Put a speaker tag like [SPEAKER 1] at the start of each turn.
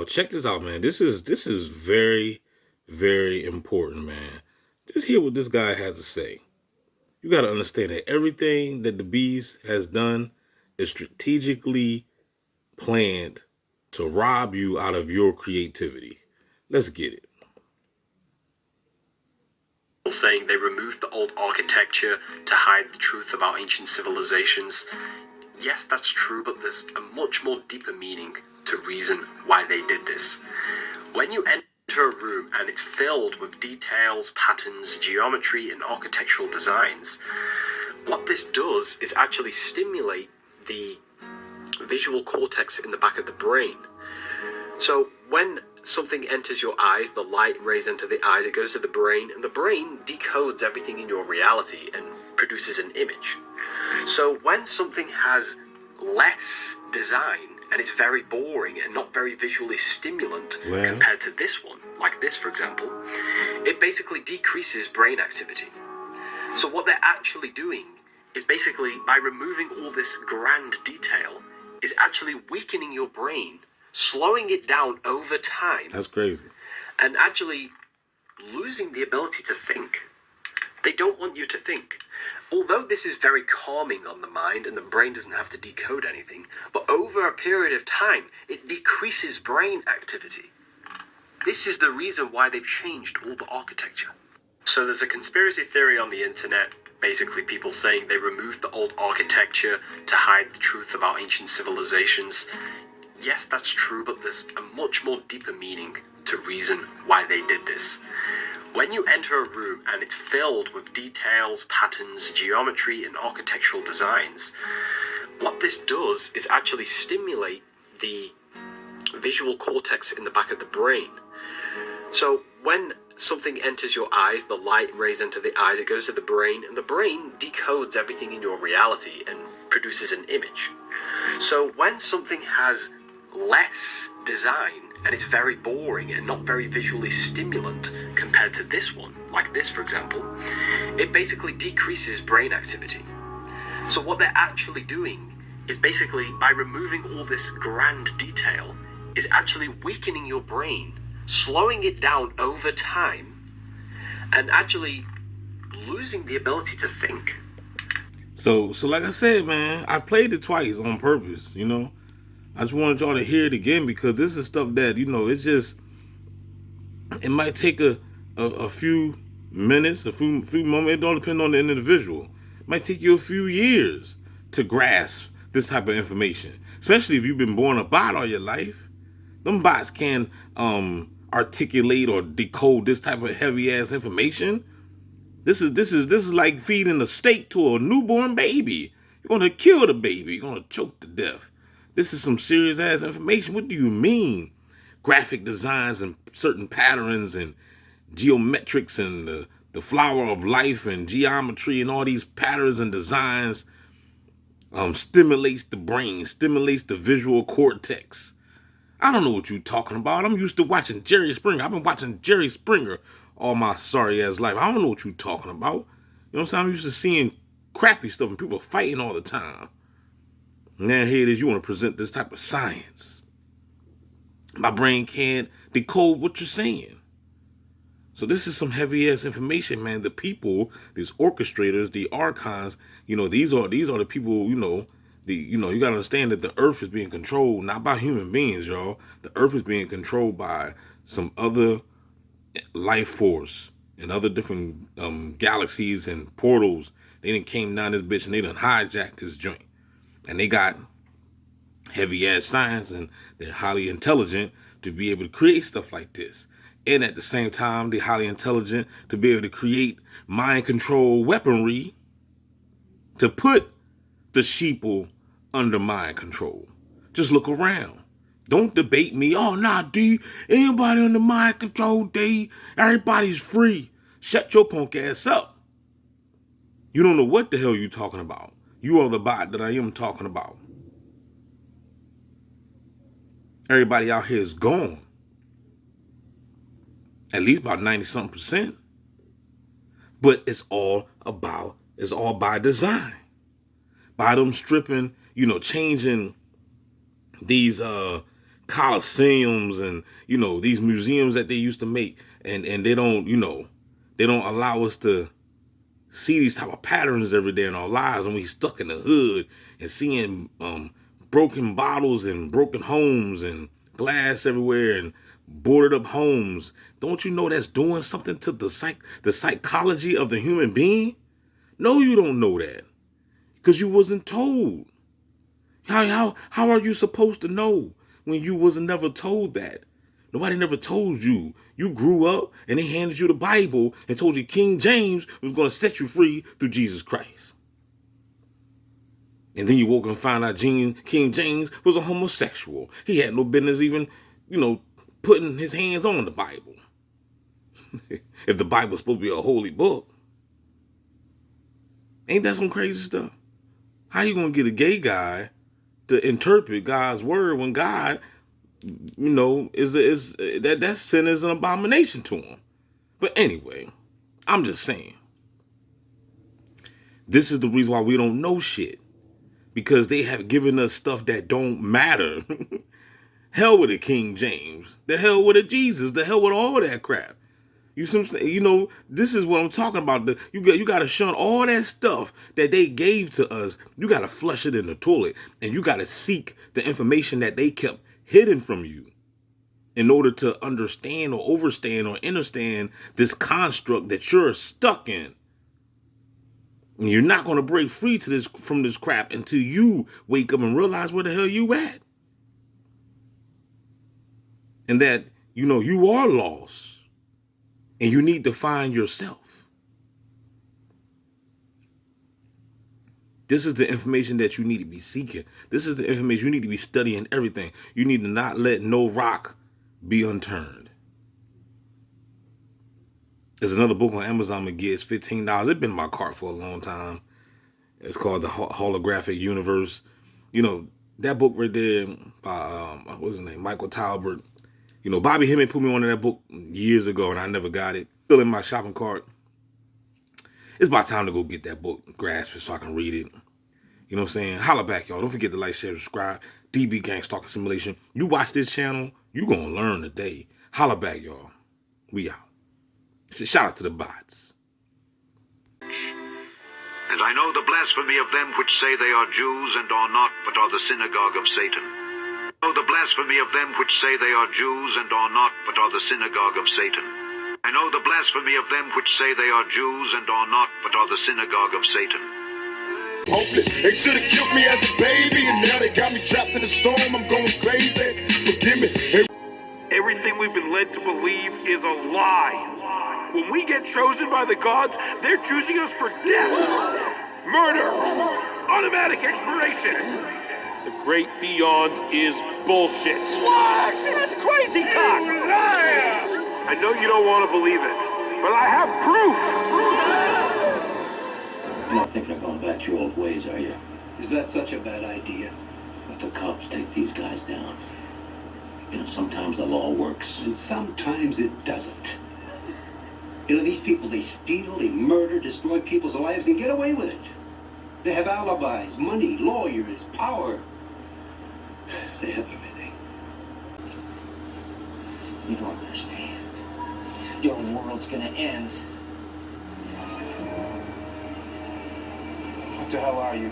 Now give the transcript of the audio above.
[SPEAKER 1] check this out, man. This is very, very important, man. Just hear what this guy has to say. You got to understand that everything that the beast has done is strategically planned to rob you out of your creativity. Let's get it.
[SPEAKER 2] Saying they removed the old architecture to hide the truth about ancient civilizations. Yes, that's true, but there's a much more deeper meaning to reason why they did this. When you enter a room and it's filled with details, patterns, geometry, and architectural designs, what this does is actually stimulate the visual cortex in the back of the brain. So when something enters your eyes, the light rays enter the eyes, it goes to the brain, and the brain decodes everything in your reality and produces an image. So when something has less design and it's very boring and not very visually stimulant compared to this one, like this for example, it basically decreases brain activity. So what they're actually doing is basically, by removing all this grand detail, is actually weakening your brain, slowing it down over time.
[SPEAKER 1] That's crazy.
[SPEAKER 2] And actually losing the ability to think. They don't want you to think. Although this is very calming on the mind and the brain doesn't have to decode anything, but over a period of time, it decreases brain activity. This is the reason why they've changed all the architecture. So there's a conspiracy theory on the internet, basically people saying they removed the old architecture to hide the truth about ancient civilizations. Yes, that's true, but there's a much more deeper meaning to reason why they did this. When you enter a room and it's filled with details, patterns, geometry, and architectural designs, what this does is actually stimulate the visual cortex in the back of the brain. So when something enters your eyes, the light rays enter the eyes, it goes to the brain, and the brain decodes everything in your reality and produces an image. So when something has less design and it's very boring and not very visually stimulant compared to this one, like this for example, it basically decreases brain activity. So what they're actually doing is basically, by removing all this grand detail, is actually weakening your brain, slowing it down over time, and actually losing the ability to think.
[SPEAKER 1] So like I said, man, I played it twice on purpose, I just wanted y'all to hear it again because this is stuff that, it's just, it might take a few minutes, a few moments. It don't depend on the individual. It might take you a few years to grasp this type of information, especially if you've been born a bot all your life. Them bots can articulate or decode this type of heavy ass information. This is like feeding a steak to a newborn baby. You're gonna kill the baby. You're gonna choke to death. This is some serious ass information. What do you mean? Graphic designs and certain patterns and geometrics and the flower of life and geometry and all these patterns and designs stimulates the brain, stimulates the visual cortex. I don't know what you're talking about. I'm used to watching Jerry Springer. I've been watching Jerry Springer all my sorry ass life. I don't know what you're talking about. You know what I'm saying? I'm used to seeing crappy stuff and people fighting all the time. Now here it is, you want to present this type of science. My brain can't decode what you're saying. So this is some heavy ass information, man. The people, these orchestrators, the archons, these are the people, you gotta understand that the earth is being controlled not by human beings, y'all. The earth is being controlled by some other life force and other different galaxies and portals. They done came down this bitch and they done hijacked this joint. And they got heavy ass science and they're highly intelligent to be able to create stuff like this. And at the same time, they're highly intelligent to be able to create mind control weaponry to put the sheeple under mind control. Just look around. Don't debate me. Oh, nah, D. Anybody under mind control, D. Everybody's free. Shut your punk ass up. You don't know what the hell you talking about. You are the bot that I am talking about. Everybody out here is gone. At least about 90-something%. But it's all by design. By them stripping, changing these coliseums and, you know, these museums that they used to make, and they don't, you know, they don't allow us to see these type of patterns every day in our lives, and we stuck in the hood and seeing broken bottles and broken homes and glass everywhere and boarded up homes. Don't you know that's doing something to the psychology of the human being? No, you don't know that, because you wasn't told. How are you supposed to know when you wasn't never told that? Nobody never told you. You grew up and they handed you the Bible and told you King James was going to set you free through Jesus Christ. And then you woke up and found out King James was a homosexual. He had no business even, you know, putting his hands on the Bible. If the Bible's supposed to be a holy book. Ain't that some crazy stuff? How you going to get a gay guy to interpret God's word when God, you know, that sin is an abomination to him? But anyway, I'm just saying, this is the reason why we don't know shit, because they have given us stuff that don't matter. Hell with a King James, the hell with a Jesus, the hell with all that crap. You see what I'm saying? You know, this is what I'm talking about. You got to shun all that stuff that they gave to us. You got to flush it in the toilet, and you got to seek the information that they kept hidden from you in order to understand or overstand or understand this construct that you're stuck in. And you're not going to break free from this crap until you wake up and realize where the hell you at. And that, you know, you are lost. And you need to find yourself. This is the information that you need to be seeking. This is the information you need to be studying everything. You need to not let no rock be unturned. There's another book on Amazon I'm going to get. It's $15. It's been in my cart for a long time. It's called The Holographic Universe. You know, that book right there by, what's his name? Michael Talbot. You know, Bobby Hemming put me on that book years ago, and I never got it. Still in my shopping cart. It's about time to go get that book, grasp it, so I can read it. You know what I'm saying? Holla back, y'all. Don't forget to like, share, subscribe. DB Gang Stalking Simulation. You watch this channel, you gonna learn today. Holla back, y'all. We out. Shout out to the bots.
[SPEAKER 3] And I know the blasphemy of them which say they are Jews and are not, but are the synagogue of Satan. I know the blasphemy of them which say they are Jews and are not, but are the synagogue of Satan. I know the blasphemy of them which say they are Jews and are not, but are the synagogue of Satan.
[SPEAKER 4] Hopeless. They should have killed me as a baby, and now they got me trapped in a storm. I'm going crazy. Forgive me.
[SPEAKER 5] Everything we've been led to believe is a lie. When we get chosen by the gods, they're choosing us for death, murder, automatic expiration. The great beyond is bullshit. What? That's crazy talk. You liar! I know you don't want to believe it, but I have proof.
[SPEAKER 6] You're not thinking of going back to your old ways, are you? Is that such a bad idea? Let the cops take these guys down. You know, sometimes the law works. And sometimes it doesn't. You know, these people, they steal, they murder, destroy people's lives, and get away with it. They have alibis, money, lawyers, power. They have everything.
[SPEAKER 7] You don't understand. Your world's gonna end.
[SPEAKER 8] What the hell are you?